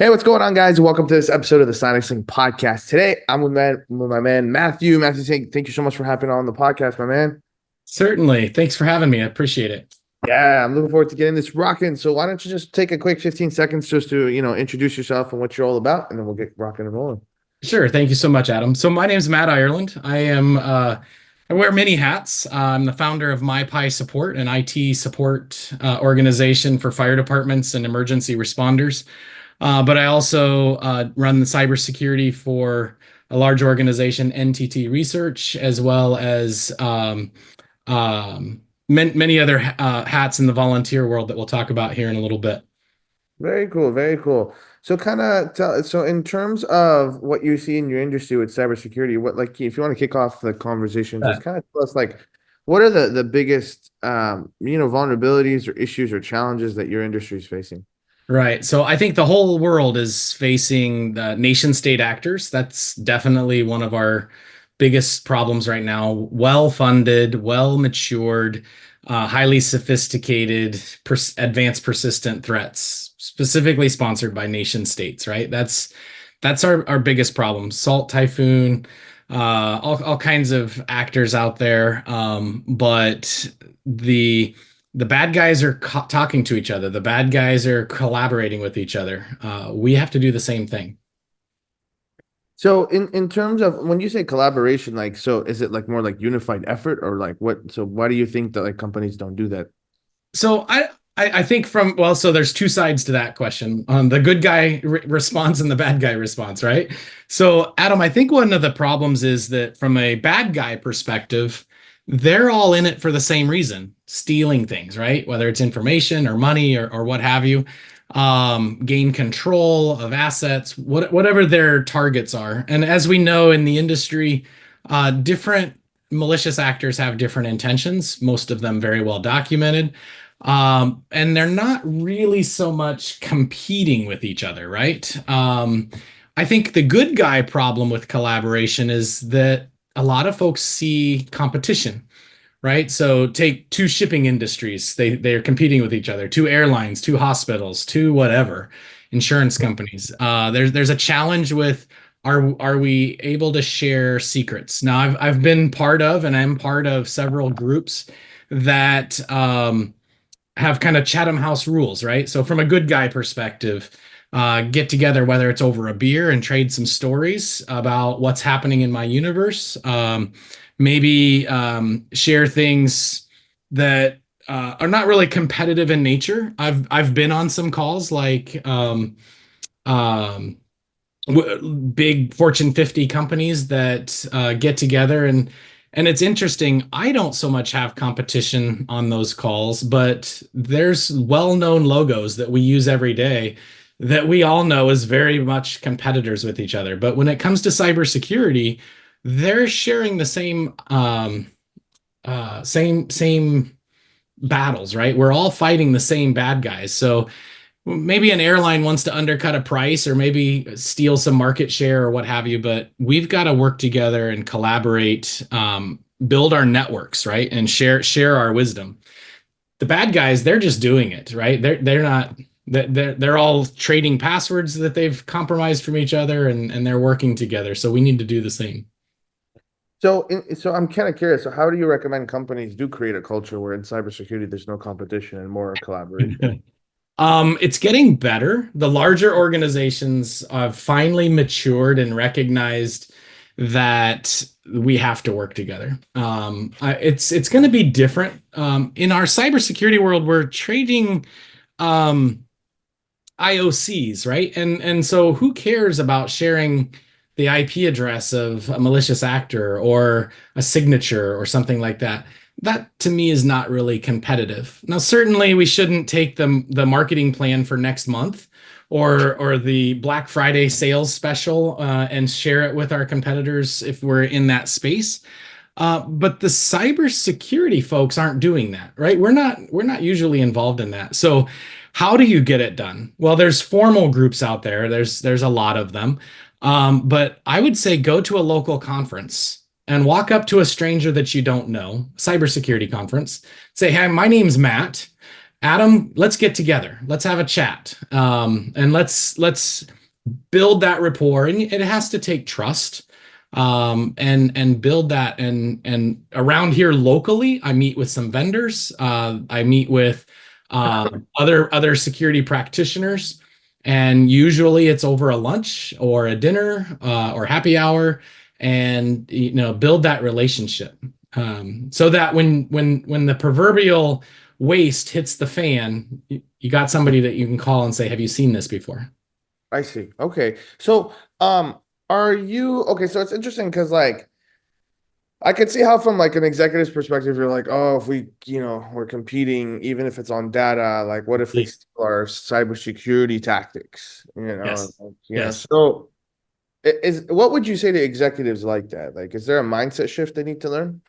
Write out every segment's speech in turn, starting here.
Hey, what's going on, guys? Welcome to this episode of the Cynexlink Podcast. Today, I'm with my man Matthew. Matthew, thank you so much for hopping on the podcast, my man. Certainly. Thanks for having me. I appreciate it. Yeah, I'm looking forward to getting this rocking. So why don't you just take a quick 15 seconds just to, introduce yourself and what you're all about, and then we'll get rocking and rolling. Sure. Thank you so much, Adam. So my name is Matt Ireland. I wear many hats. I'm the founder of Mipi Support and IT support organization for fire departments and emergency responders. But I also run the cybersecurity for a large organization, NTT Research, as well as many other hats in the volunteer world that we'll talk about here in a little bit. Very cool, very cool. So so in terms of what you see in your industry with cybersecurity, if you want to kick off the conversation, just kind of tell us what are the biggest vulnerabilities or issues or challenges that your industry is facing? Right. So I think the whole world is facing the nation state actors. That's definitely one of our biggest problems right now. Well funded, well matured, highly sophisticated, advanced persistent threats, specifically sponsored by nation states, right? That's our biggest problem. Salt Typhoon, all kinds of actors out there. But the bad guys are talking to each other. The bad guys are collaborating with each other. We have to do the same thing. So in terms of when you say collaboration, so is it more like unified effort or what? So why do you think that companies don't do that? So I think so there's two sides to that question. The good guy response and the bad guy response, right? So Adam, I think one of the problems is that from a bad guy perspective, they're all in it for the same reason, stealing things, right? Whether it's information or money or what have you, gain control of assets, whatever their targets are. And as we know in the industry, different malicious actors have different intentions, most of them very well documented. And they're not really so much competing with each other, right? I think the good guy problem with collaboration is that a lot of folks see competition, right? So take two shipping industries. They're competing with each other, two airlines, two hospitals, two whatever, insurance companies. There's a challenge with are we able to share secrets? Now I've been part of, and I'm part of several groups that have kind of Chatham House rules, right? So from a good guy perspective, get together, whether it's over a beer and trade some stories about what's happening in my universe. Maybe share things that are not really competitive in nature. I've been on some calls like big Fortune 50 companies that get together and it's interesting. I don't so much have competition on those calls, but there's well-known logos that we use every day that we all know is very much competitors with each other. But when it comes to cybersecurity, they're sharing the same battles, right? We're all fighting the same bad guys. So maybe an airline wants to undercut a price or maybe steal some market share or what have you, but we've got to work together and collaborate, build our networks, right? And share our wisdom. The bad guys, they're just doing it, right? They're all trading passwords that they've compromised from each other and they're working together. So we need to do the same. So I'm kind of curious. So how do you recommend companies do create a culture where in cybersecurity there's no competition and more collaboration? It's getting better. The larger organizations have finally matured and recognized that we have to work together. It's going to be different. In our cybersecurity world, we're trading IOCs, right? And so who cares about sharing the IP address of a malicious actor or a signature or something like that? That to me is not really competitive. Now, certainly we shouldn't take the marketing plan for next month or the Black Friday sales special and share it with our competitors if we're in that space. But the cybersecurity folks aren't doing that, right? We're not usually involved in that. So how do you get it done? Well, there's formal groups out there. There's a lot of them. But I would say go to a local conference and walk up to a stranger that you don't know, cybersecurity conference, say, "Hi, my name's Matt. Adam, let's get together. Let's have a chat. And let's build that rapport. And it has to take trust. And build that. And around here locally, I meet with some vendors. I meet with other security practitioners. And usually it's over a lunch or a dinner or happy hour, and build that relationship. So that when the proverbial waste hits the fan, you got somebody that you can call and say, "Have you seen this before?" I see. Okay. So, are you okay? So it's interesting because like I could see how from like an executive's perspective, you're like, oh, if we, we're competing, even if it's on data, like what if they steal our cybersecurity tactics? Yes. Yes. So is what would you say to executives like that? Like, is there a mindset shift they need to learn?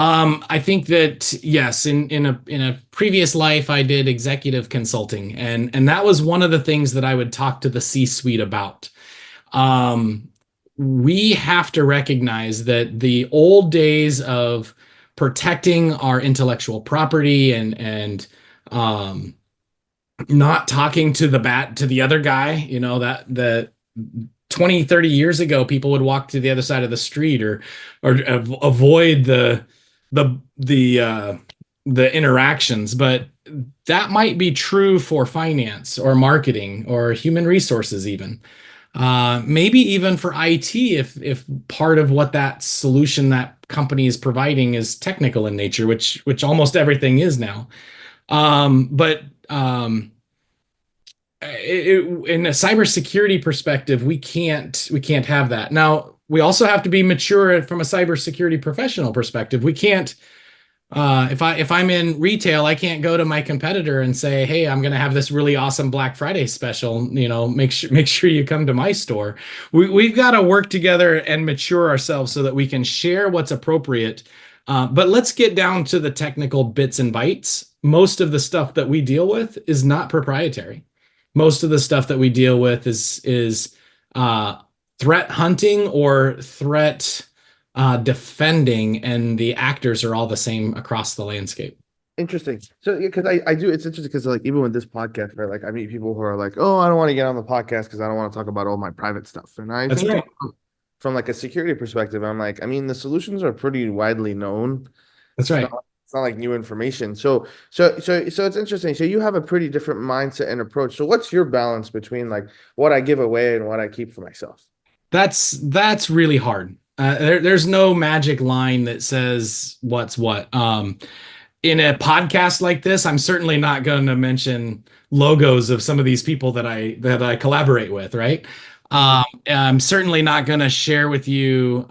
I think that yes, in a previous life, I did executive consulting, and that was one of the things that I would talk to the C-suite about. Um, we have to recognize that the old days of protecting our intellectual property and not talking to the other guy, that the 20, 30 years ago, people would walk to the other side of the street or avoid the the uh the interactions. But that might be true for finance or marketing or human resources even. Maybe even for IT, if part of what that solution that company is providing is technical in nature, which almost everything is now. But in a cybersecurity perspective, we can't have that. Now, we also have to be mature from a cybersecurity professional perspective. We can't if I'm in retail, I can't go to my competitor and say, "Hey, I'm going to have this really awesome Black Friday special. Make sure you come to my store." We've got to work together and mature ourselves so that we can share what's appropriate. But let's get down to the technical bits and bytes. Most of the stuff that we deal with is not proprietary. Most of the stuff that we deal with is uh, threat hunting or threat defending, and the actors are all the same across the landscape. Interesting. So, yeah, because I do, it's interesting because like even with this podcast, right? Like I meet people who are like, oh, I don't want to get on the podcast because I don't want to talk about all my private stuff. And I That's think right. from like a security perspective, I'm like, I mean, the solutions are pretty widely known. That's It's not right. it's not like new information. So it's interesting. So you have a pretty different mindset and approach. So what's your balance between like what I give away and what I keep for myself? That's really hard. There's no magic line that says what's what. In a podcast like this, I'm certainly not going to mention logos of some of these people that I collaborate with, right? Mhm. I'm certainly not going to share with you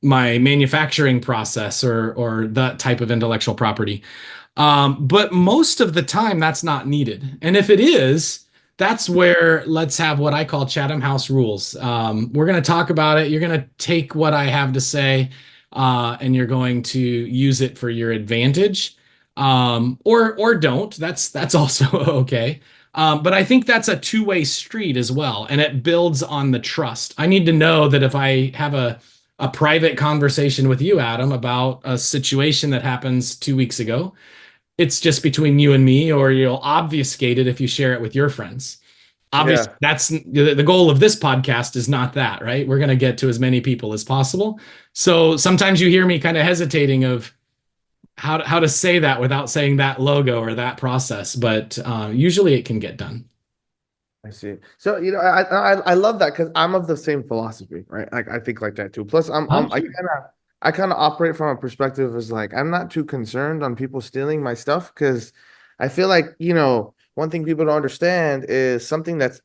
my manufacturing process or that type of intellectual property. But most of the time, that's not needed. And if it is, that's where let's have what I call Chatham House rules. We're going to talk about it. You're going to take what I have to say, and you're going to use it for your advantage, or don't. That's also okay. But I think that's a two-way street as well, and it builds on the trust. I need to know that if I have a private conversation with you, Adam, about a situation that happens 2 weeks ago, it's just between you and me, or you'll obfuscate it if you share it with your friends. Obviously, Yeah. that's the goal of this podcast is not that, right? We're going to get to as many people as possible. So sometimes you hear me kind of hesitating of how to say that without saying that logo or that process, but usually it can get done. I see. So, I love that because I'm of the same philosophy, right? Like I think like that too. Plus, Oh, sure. I kind of operate from a perspective as like I'm not too concerned on people stealing my stuff because I feel like, one thing people don't understand is something that's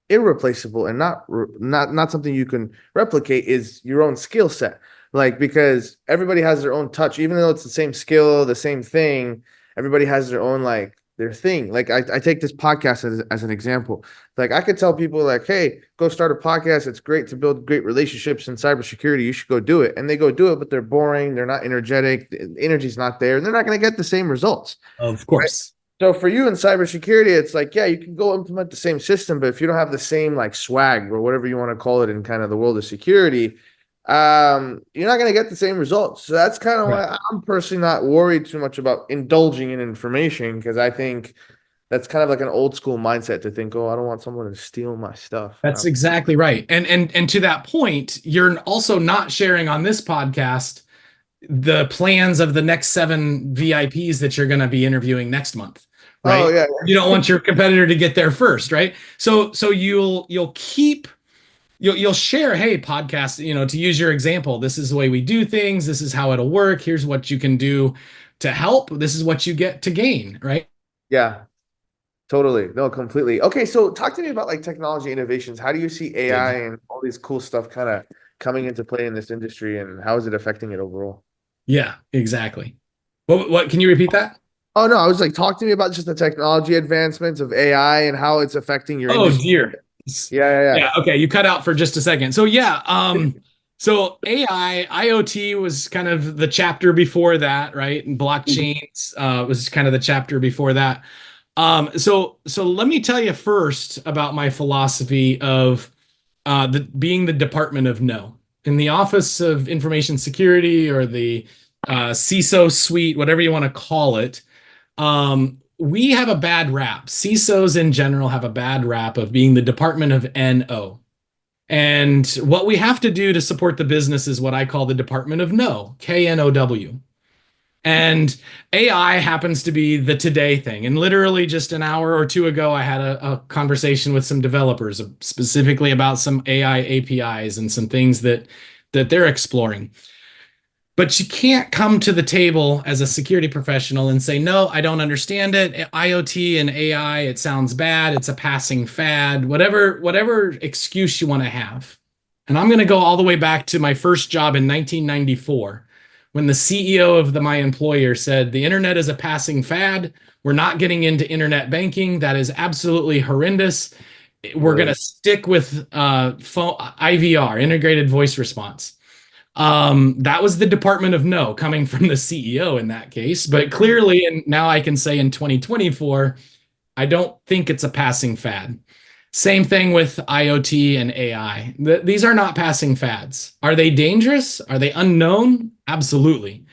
irreplaceable and not something you can replicate is your own skill set. Like because everybody has their own touch, even though it's the same skill, the same thing, everybody has their own like their thing. Like I take this podcast as an example. Like I could tell people like, hey, go start a podcast. It's great to build great relationships in cybersecurity. You should go do it. And they go do it, but they're boring. They're not energetic. The energy's not there, and they're not going to get the same results. Of Right. course. So for you in cybersecurity, it's like, yeah, you can go implement the same system, but if you don't have the same like swag or whatever you want to call it in kind of the world of security, you're not going to get the same results. So that's kind of Right. why I'm personally not worried too much about indulging in information, because I think that's kind of like an old school mindset to think, oh, I don't want someone to steal my stuff. That's exactly right. And to that point, you're also not sharing on this podcast the plans of the next 7 VIPs that you're going to be interviewing next month, Oh right? yeah, You don't want your competitor to get there first, right? So you'll keep you'll share, hey, podcast, to use your example, this is the way we do things, this is how it'll work, here's what you can do to help, this is what you get to gain, right? yeah, totally. No, completely. Okay, so talk to me about like technology innovations. How do you see AI Good. and all these cool stuff kind of coming into play in this industry, and how is it affecting it overall? Yeah, exactly. What can you repeat that? Oh no, I was like, talk to me about just the technology advancements of AI and how it's affecting your Oh industry. dear. Yeah, Yeah, okay, you cut out for just a second. So yeah, so AI, IoT was kind of the chapter before that, right? And yeah. blockchains was kind of the chapter before that. So let me tell you first about my philosophy of being the Department of No. In the Office of Information Security or the CISO suite, whatever you want to call it, we have a bad rap. CISOs in general have a bad rap of being the Department of NO. And what we have to do to support the business is what I call the Department of No, KNOW. And AI happens to be the today thing. And literally just an hour or two ago, I had a conversation with some developers specifically about some AI APIs and some things that they're exploring. But you can't come to the table as a security professional and say, no, I don't understand it. IoT and AI, it sounds bad. It's a passing fad, whatever excuse you want to have. And I'm going to go all the way back to my first job in 1994 when the CEO of my employer said, the internet is a passing fad. We're not getting into internet banking. That is absolutely horrendous. We're going to stick with IVR, integrated voice response. That was the Department of No coming from the CEO in that case. But clearly, and now I can say in 2024, I don't think it's a passing fad. Same thing with IoT and AI. These are not passing fads. Are they dangerous? Are they unknown? Absolutely.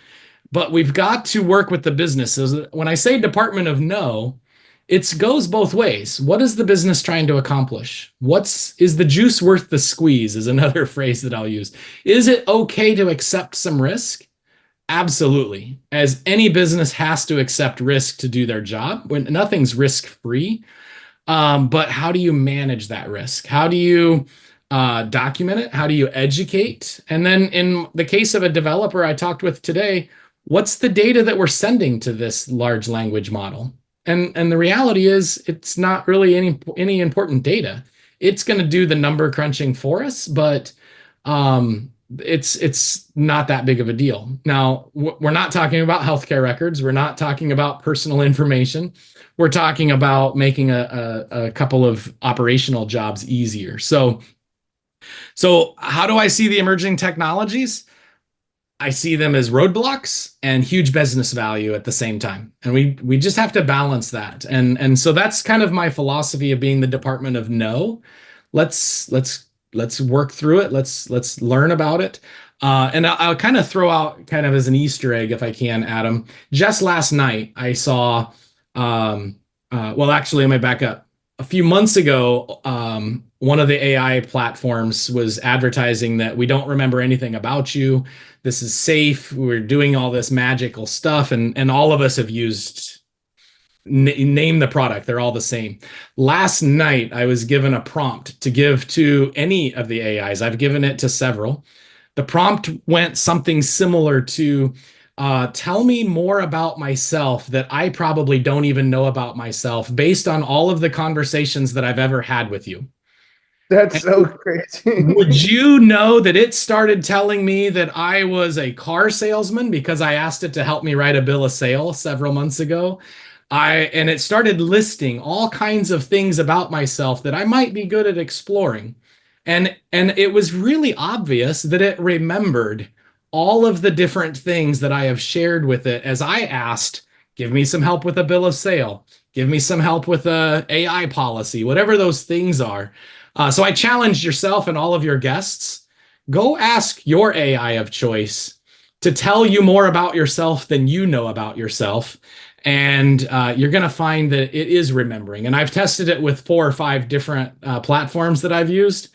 But we've got to work with the businesses. When I say Department of No, it goes both ways. What is the business trying to accomplish? Is the juice worth the squeeze is another phrase that I'll use. Is it okay to accept some risk? Absolutely. As any business has to accept risk to do their job, when nothing's risk free. But how do you manage that risk? How do you document it? How do you educate? And then in the case of a developer I talked with today, what's the data that we're sending to this large language model? And the reality is it's not really any important data. It's going to do the number crunching for us, but it's not that big of a deal. Now, we're not talking about healthcare records. We're not talking about personal information. We're talking about making a couple of operational jobs easier. So how do I see the emerging technologies? I see them as roadblocks and huge business value at the same time. And we just have to balance that. And so that's kind of my philosophy of being the Department of No. Let's work through it. Let's learn about it. And I'll kind of throw out kind of as an Easter egg if I can, Adam. Just last night I saw well, actually, let me back up. A few months ago, one of the AI platforms was advertising that we don't remember anything about you. This is safe. We're doing all this magical stuff, and all of us have used name the product. They're all the same. Last night, I was given a prompt to give to any of the AIs. I've given it to several. The prompt went something similar to tell me more about myself that I probably don't even know about myself based on all of the conversations that I've ever had with you. That's And so crazy. would you know that it started telling me that I was a car salesman because I asked it to help me write a bill of sale several months ago? And it started listing all kinds of things about myself that I might be good at exploring. And it was really obvious that it remembered all of the different things that I have shared with it as I asked, give me some help with a bill of sale, give me some help with a AI policy, whatever those things are. So I challenged yourself and all of your guests. Go ask your AI of choice to tell you more about yourself than you know about yourself. And you're going to find that it is remembering. And I've tested it with 4 or 5 different platforms that I've used.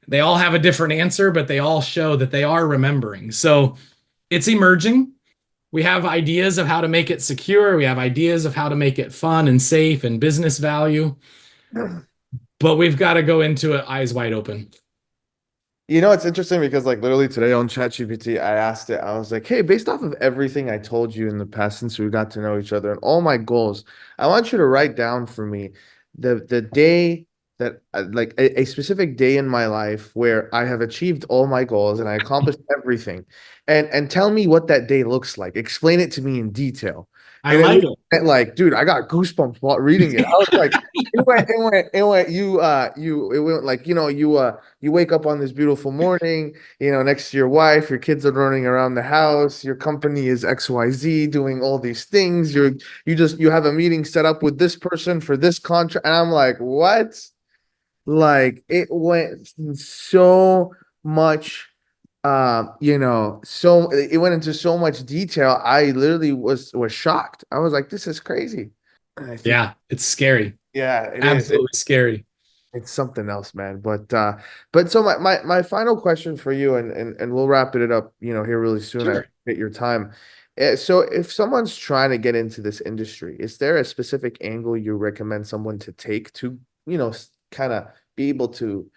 They all have a different answer, but they all show that they are remembering. So it's emerging. We have ideas of how to make it secure. We have ideas of how to make it fun and safe and business value, but we've got to go into it eyes wide open. You know, it's interesting because like literally today on ChatGPT, I asked it, I was like, hey, based off of everything I told you in the past since we got to know each other and all my goals, I want you to write down for me the day that like a specific day in my life where I have achieved all my goals and I accomplished everything. And tell me what that day looks like. Explain it to me in detail. I And like it like, dude, I got goosebumps while reading it. I was like, it went like, you wake up on this beautiful morning, next to your wife, your kids are running around the house, your company is XYZ doing all these things. You have a meeting set up with this person for this contract. And I'm like, what? Like it went so much so it went into so much detail. I literally was shocked. I was like, this is crazy. And I think, Yeah, it's scary. yeah, it is. Absolutely scary. It's something else, man. But so my final question for you, and we'll wrap it up, here really soon. I Sure. appreciate your time. So if someone's trying to get into this industry, is there a specific angle you recommend someone to take to, kind of be able to,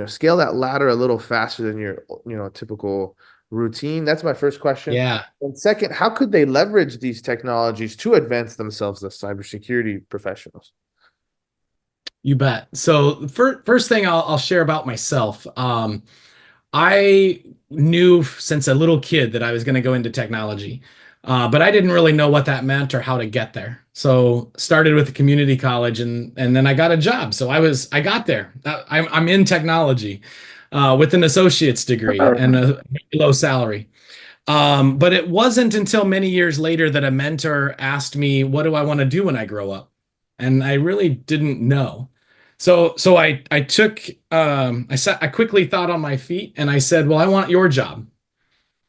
scale that ladder a little faster than your, typical routine? That's my first question. Yeah, And second, how could they leverage these technologies to advance themselves as cybersecurity professionals? you bet. So first thing I'll share about myself. I knew since a little kid that I was going to go into technology, but I didn't really know what that meant or how to get there. So started with the community college, and then I got a job. So I got there. I'm in technology with an associate's degree and a low salary. But it wasn't until many years later that a mentor asked me, "What do I want to do when I grow up?" And I really didn't know. So I took I quickly thought on my feet and I said, "Well, I want your job."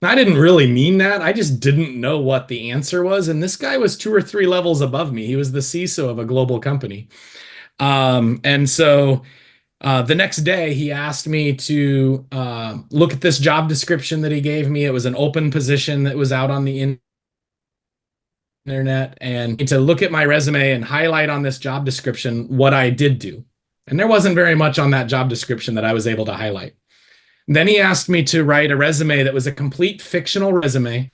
And I didn't really mean that. I just didn't know what the answer was. And this guy was 2 or 3 levels above me. He was the CISO of a global company. And so the next day, he asked me to look at this job description that he gave me. It was an open position that was out on the internet, and to look at my resume and highlight on this job description what I did do. And there wasn't very much on that job description that I was able to highlight. Then he asked me to write a resume that was a complete fictional resume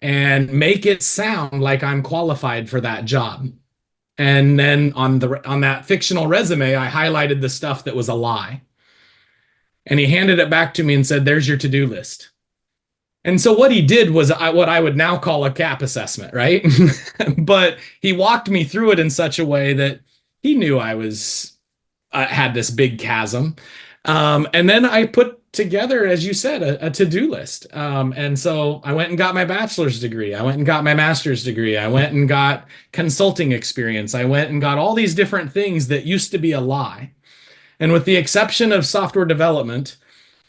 and make it sound like I'm qualified for that job. And then on that fictional resume, I highlighted the stuff that was a lie. And he handed it back to me and said, "There's your to-do list." And so what he did was what I would now call a gap assessment, right? But he walked me through it in such a way that he knew I had this big chasm. And then I put together, as you said, a to-do list. And so I went and got my bachelor's degree. I went and got my master's degree. I went and got consulting experience. I went and got all these different things that used to be a lie. And with the exception of software development,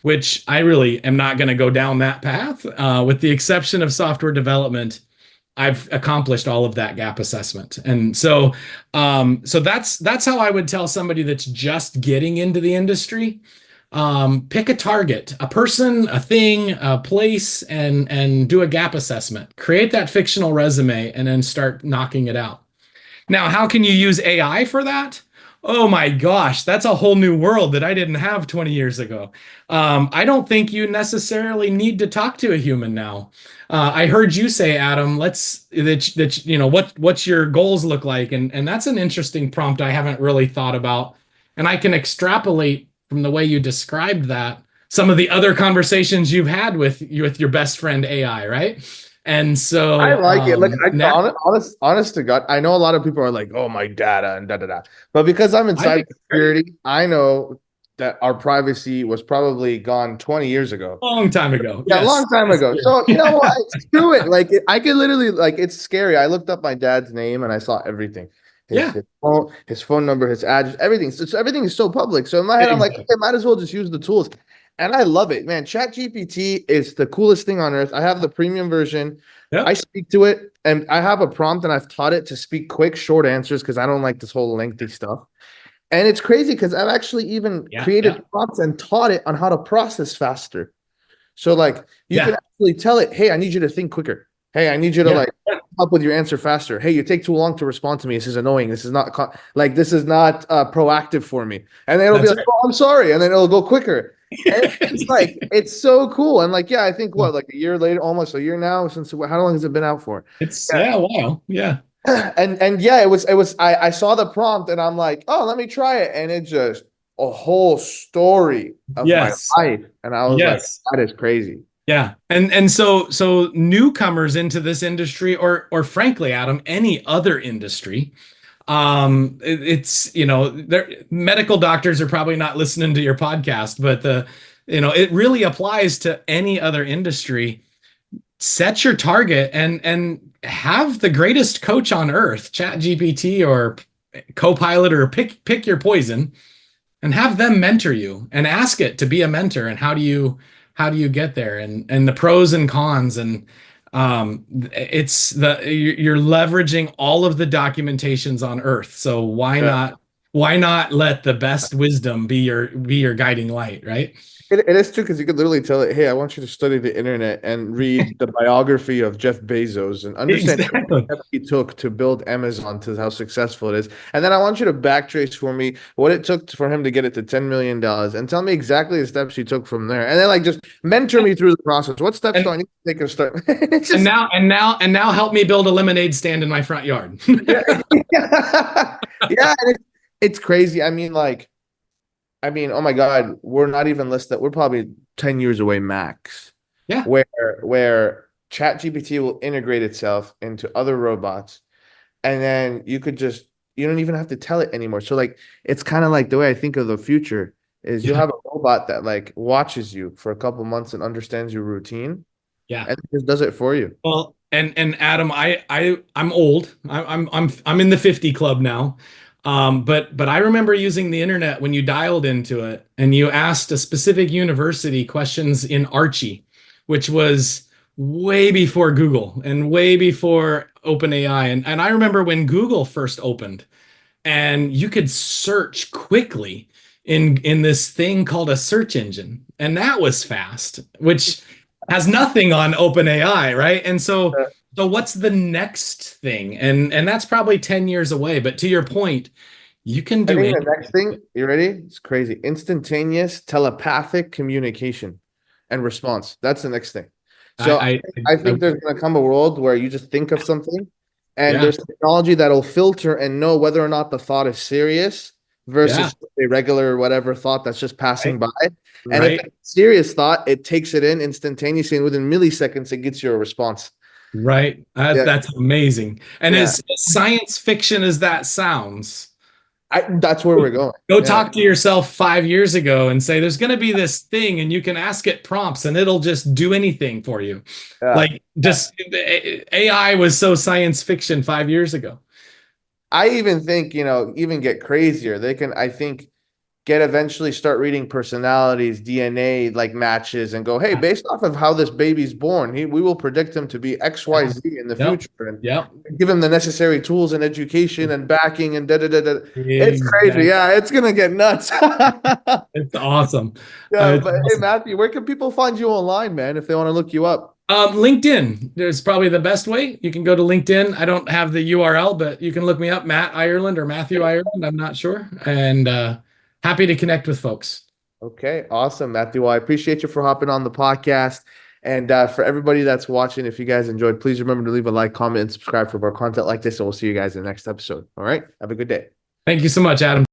which I really am not going to go down that path, with the exception of software development, I've accomplished all of that gap assessment. And so that's how I would tell somebody that's just getting into the industry. Pick a target, a person, a thing, a place, and do a gap assessment. Create that fictional resume and then start knocking it out. Now, how can you use AI for that? Oh my gosh, that's a whole new world that I didn't have 20 years ago. I don't think you necessarily need to talk to a human now. I heard you say, Adam, what's your goals look like? And that's an interesting prompt I haven't really thought about. And I can extrapolate from the way you described that some of the other conversations you've had with your best friend AI, right? And I so like it. Like now honest to God, I know a lot of people are like, "Oh, my data and da da da," but because I'm in I think it's great. cybersecurity, I know that our privacy was probably gone 20 years ago. Long time ago. Yeah, a Yes, long time that's ago. true. So you know what? Screw it. Like I could literally like it's scary. I looked up my dad's name and I saw everything. His, Yeah, his phone, his phone number, his address, everything. So everything is so public. So in my head, I'm like, exactly. okay, might as well just use the tools. And I love it, man. Chat GPT is the coolest thing on earth. I have the premium version. I Yep. speak to it and I have a prompt and I've taught it to speak quick, short answers because I don't like this whole lengthy stuff. And it's crazy because I've actually even Yeah. created Yeah. prompts and taught it on how to process faster. So like you can Yeah. actually tell it, hey, I need you to think quicker. Hey, I need you to Yeah. like come up with your answer faster. Hey, you take too long to respond to me. This is annoying. This is not like this is not proactive for me. And then it'll be That's like, oh, I'm sorry. And then it'll go quicker. And it's right. like it's so cool. And like, yeah, I think what, like a year later, almost a year now since how long has it been out for? It's yeah, wow. Yeah. And yeah, it was I saw the prompt and I'm like, oh, let me try it. And it just a whole story of my Yes. life. And I was like, Yes. that is crazy. Yeah. And so newcomers into this industry or frankly, Adam, any other industry, it's medical doctors are probably not listening to your podcast, but it really applies to any other industry. Set your target and have the greatest coach on earth, Chat GPT or Copilot, or pick your poison, and have them mentor you and ask it to be a mentor. And how do you get there, and the pros and cons. And it's you're leveraging all of the documentations on earth. So Yeah. why not let the best wisdom be your guiding light, right? It is true because you could literally tell it, hey, I want you to study the internet and read the biography of Jeff Bezos and understand what Exactly. steps he took to build Amazon to how successful it is. And then I want you to backtrace for me what it took for him to get it to $10 million and tell me exactly the steps he took from there. And then like just mentor me through the process. What steps do And I need to take to start? It's and just now help me build a lemonade stand in my front yard. yeah. Yeah, and it's crazy. I mean, oh my God, we're not even listed. We're probably 10 years away max, Yeah. where ChatGPT will integrate itself into other robots, and then you don't even have to tell it anymore. So like it's kind of like the way I think of the future is you'll Yeah. have a robot that like watches you for a couple months and understands your routine Yeah. and just does it for you. Well, and Adam, I'm old. I'm in the 50 club now. But I remember using the internet when you dialed into it and you asked a specific university questions in Archie, which was way before Google and way before OpenAI. And I remember when Google first opened and you could search quickly in this thing called a search engine, and that was fast, which has nothing on OpenAI, right? And so what's the next thing? And that's probably 10 years away, but to your point, you can I do think anything. the next thing, you ready? It's crazy. Instantaneous telepathic communication and response. That's the next thing. So I, I I think there's going to come a world where you just think of something and yeah, there's technology that'll filter and know whether or not the thought is serious yeah, versus a regular whatever thought that's just passing right, by. And if right, it's a serious thought, it takes it in instantaneously and within milliseconds, it gets you a response. right. Yeah. That's amazing. And Yeah. as science fiction as that sounds, That's where we're going. go Yeah. talk to yourself 5 years ago and say, there's going to be this thing, and you can ask it prompts and it'll just do anything for you. Yeah. Like, just AI was so science fiction 5 years ago. I even think, even get crazier. They can, I think, get eventually start reading personalities, DNA like matches, and go, hey, Yeah. based off of how this baby's born, we will predict him to be XYZ in the Yep. future and Yep. give him the necessary tools and education and backing and da da da da. It's crazy. Exactly. Yeah, it's gonna get nuts. It's awesome. Yeah, It's but hey, awesome. Matthew, where can people find you online, man, if they want to look you up? LinkedIn is probably the best way. You can go to LinkedIn. I don't have the URL, but you can look me up, Matt Ireland or Matthew Ireland. I'm not sure. And happy to connect with folks. Okay, awesome, Matthew. Well, I appreciate you for hopping on the podcast. And for everybody that's watching, if you guys enjoyed, please remember to leave a like, comment, and subscribe for more content like this. And we'll see you guys in the next episode. All right. Have a good day. Thank you so much, Adam.